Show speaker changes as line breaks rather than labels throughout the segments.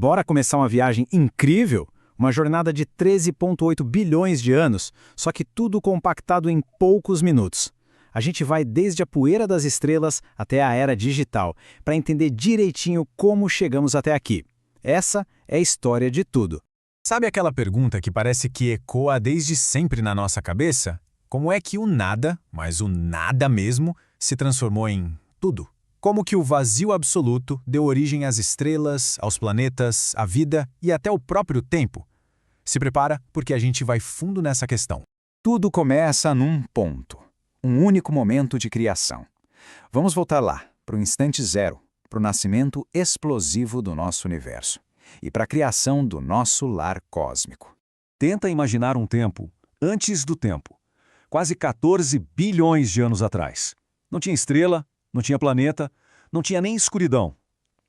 Bora começar uma viagem incrível? Uma jornada de 13,8 bilhões de anos, só que tudo compactado em poucos minutos. A gente vai desde a poeira das estrelas até a era digital, para entender direitinho como chegamos até aqui. Essa é a história de tudo.
Sabe aquela pergunta que parece que ecoa desde sempre na nossa cabeça? Como é que o nada, mas o nada mesmo, se transformou em tudo? Como que o vazio absoluto deu origem às estrelas, aos planetas, à vida e até ao próprio tempo? Se prepara, porque a gente vai fundo nessa questão.
Tudo começa num ponto, um único momento de criação. Vamos voltar lá, para o instante zero, para o nascimento explosivo do nosso universo e para a criação do nosso lar cósmico.
Tenta imaginar um tempo antes do tempo, quase 14 bilhões de anos atrás. Não tinha estrela, não tinha planeta, não tinha nem escuridão.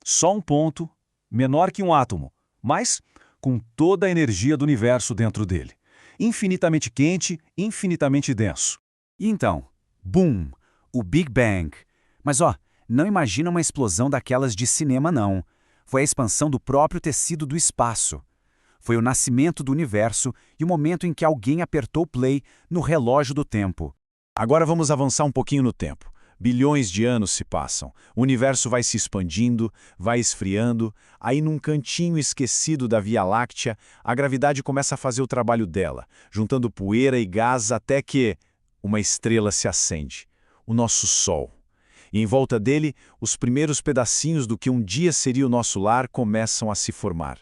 Só um ponto, menor que um átomo, mas com toda a energia do universo dentro dele. Infinitamente quente, infinitamente denso.
E então, boom, o Big Bang. Mas não imagina uma explosão daquelas de cinema não. Foi a expansão do próprio tecido do espaço. Foi o nascimento do universo e o momento em que alguém apertou play no relógio do tempo.
Agora vamos avançar um pouquinho no tempo. Bilhões de anos se passam, o universo vai se expandindo, vai esfriando, aí num cantinho esquecido da Via Láctea, a gravidade começa a fazer o trabalho dela, juntando poeira e gás até que uma estrela se acende, o nosso Sol. E em volta dele, os primeiros pedacinhos do que um dia seria o nosso lar começam a se formar.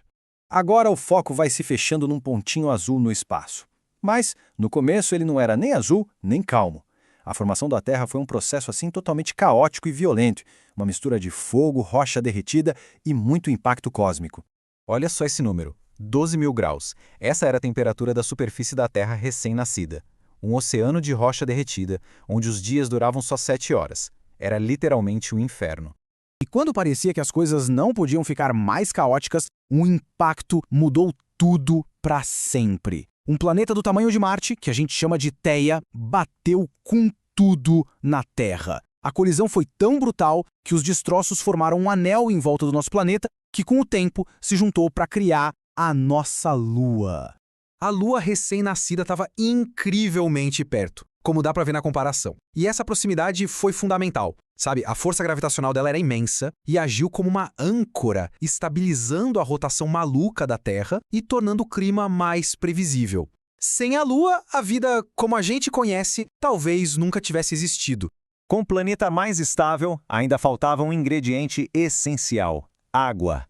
Agora o foco vai se fechando num pontinho azul no espaço. Mas, no começo, ele não era nem azul, nem calmo. A formação da Terra foi um processo assim totalmente caótico e violento, uma mistura de fogo, rocha derretida e muito impacto cósmico.
Olha só esse número, 12 mil graus. Essa era a temperatura da superfície da Terra recém-nascida. Um oceano de rocha derretida, onde os dias duravam só 7 horas. Era literalmente um inferno.
E quando parecia que as coisas não podiam ficar mais caóticas, um impacto mudou tudo para sempre. Um planeta do tamanho de Marte, que a gente chama de Theia, bateu com tudo na Terra. A colisão foi tão brutal que os destroços formaram um anel em volta do nosso planeta, que com o tempo se juntou para criar a nossa Lua.
A Lua recém-nascida estava incrivelmente perto, como dá para ver na comparação. E essa proximidade foi fundamental. Sabe, a força gravitacional dela era imensa e agiu como uma âncora, estabilizando a rotação maluca da Terra e tornando o clima mais previsível. Sem a Lua, a vida, como a gente conhece, talvez nunca tivesse existido.
Com o planeta mais estável, ainda faltava um ingrediente essencial: água.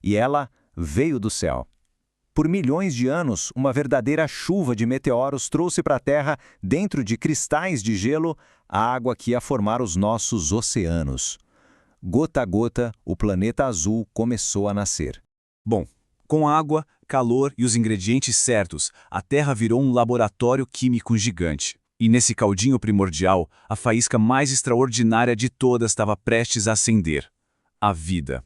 E ela veio do céu. Por milhões de anos, uma verdadeira chuva de meteoros trouxe para a Terra, dentro de cristais de gelo, a água que ia formar os nossos oceanos. Gota a gota, o planeta azul começou a nascer.
Bom, com água, calor e os ingredientes certos, a Terra virou um laboratório químico gigante. E nesse caldinho primordial, a faísca mais extraordinária de todas estava prestes a acender: a vida.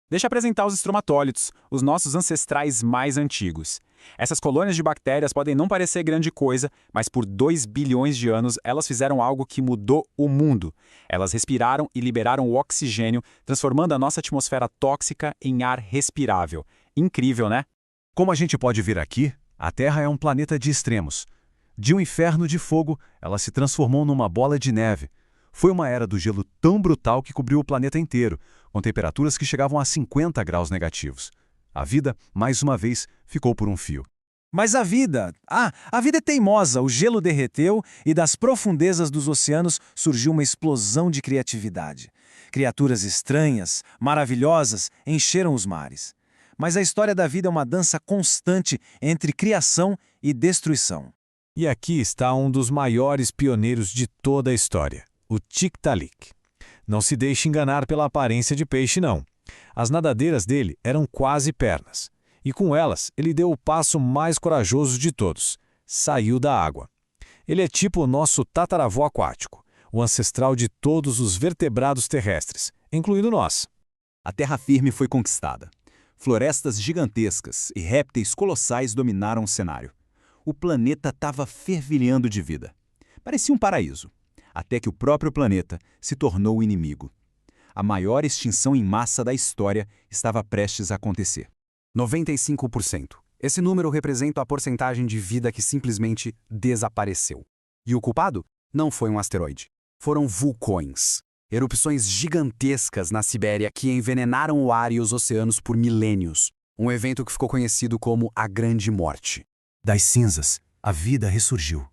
Deixa eu apresentar os estromatólitos, os nossos ancestrais mais antigos. Essas colônias de bactérias podem não parecer grande coisa, mas por 2 bilhões de anos elas fizeram algo que mudou o mundo. Elas respiraram e liberaram o oxigênio, transformando a nossa atmosfera tóxica em ar respirável. Incrível, né?
Como a gente pode ver aqui, a Terra é um planeta de extremos. De um inferno de fogo, ela se transformou numa bola de neve. Foi uma era do gelo tão brutal que cobriu o planeta inteiro, com temperaturas que chegavam a 50 graus negativos. A vida, mais uma vez, ficou por um fio.
Mas a vida é teimosa, o gelo derreteu e das profundezas dos oceanos surgiu uma explosão de criatividade. Criaturas estranhas, maravilhosas, encheram os mares. Mas a história da vida é uma dança constante entre criação e destruição.
E aqui está um dos maiores pioneiros de toda a história, o Tiktaalik. Não se deixe enganar pela aparência de peixe, não. As nadadeiras dele eram quase pernas. E com elas, ele deu o passo mais corajoso de todos. Saiu da água. Ele é tipo o nosso tataravô aquático, o ancestral de todos os vertebrados terrestres, incluindo nós.
A terra firme foi conquistada. Florestas gigantescas e répteis colossais dominaram o cenário. O planeta estava fervilhando de vida. Parecia um paraíso. Até que o próprio planeta se tornou o inimigo. A maior extinção em massa da história estava prestes a acontecer. 95%. Esse número representa a porcentagem de vida que simplesmente desapareceu. E o culpado não foi um asteroide. Foram vulcões. Erupções gigantescas na Sibéria que envenenaram o ar e os oceanos por milênios. Um evento que ficou conhecido como a Grande Morte. Das cinzas, a vida ressurgiu.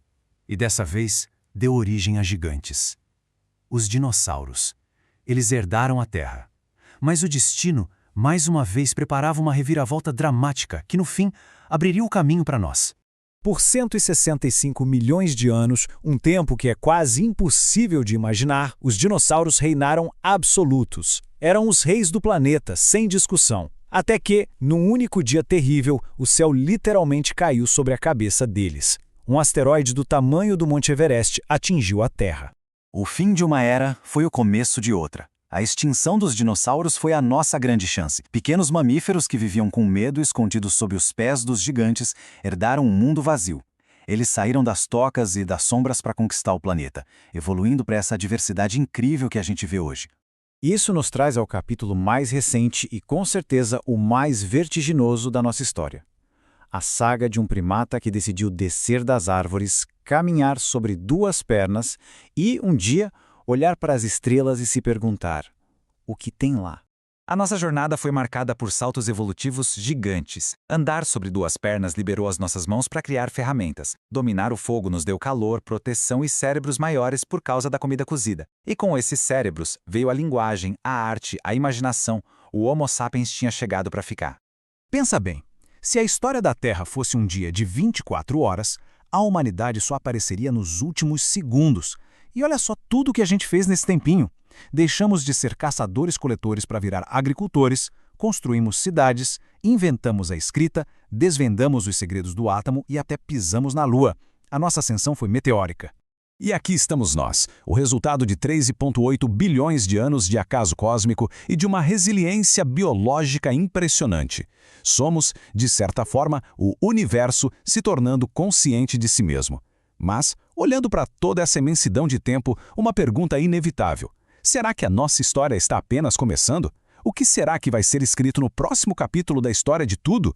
E dessa vez, deu origem a gigantes. Os dinossauros. Eles herdaram a Terra. Mas o destino, mais uma vez, preparava uma reviravolta dramática que, no fim, abriria o caminho para nós.
Por 165 milhões de anos, um tempo que é quase impossível de imaginar, os dinossauros reinaram absolutos. Eram os reis do planeta, sem discussão. Até que, num único dia terrível, o céu literalmente caiu sobre a cabeça deles. Um asteroide do tamanho do Monte Everest atingiu a Terra.
O fim de uma era foi o começo de outra. A extinção dos dinossauros foi a nossa grande chance. Pequenos mamíferos que viviam com medo escondidos sob os pés dos gigantes herdaram um mundo vazio. Eles saíram das tocas e das sombras para conquistar o planeta, evoluindo para essa diversidade incrível que a gente vê hoje.
Isso nos traz ao capítulo mais recente e, com certeza, o mais vertiginoso da nossa história. A saga de um primata que decidiu descer das árvores, caminhar sobre duas pernas e, um dia, olhar para as estrelas e se perguntar: o que tem lá?
A nossa jornada foi marcada por saltos evolutivos gigantes. Andar sobre duas pernas liberou as nossas mãos para criar ferramentas. Dominar o fogo nos deu calor, proteção e cérebros maiores por causa da comida cozida. E com esses cérebros veio a linguagem, a arte, a imaginação. O Homo sapiens tinha chegado para ficar.
Pensa bem, se a história da Terra fosse um dia de 24 horas, a humanidade só apareceria nos últimos segundos. E olha só tudo que a gente fez nesse tempinho. Deixamos de ser caçadores-coletores para virar agricultores, construímos cidades, inventamos a escrita, desvendamos os segredos do átomo e até pisamos na Lua. A nossa ascensão foi meteórica.
E aqui estamos nós, o resultado de 3,8 bilhões de anos de acaso cósmico e de uma resiliência biológica impressionante. Somos, de certa forma, o universo se tornando consciente de si mesmo. Mas, olhando para toda essa imensidão de tempo, uma pergunta inevitável. Será que a nossa história está apenas começando? O que será que vai ser escrito no próximo capítulo da história de tudo?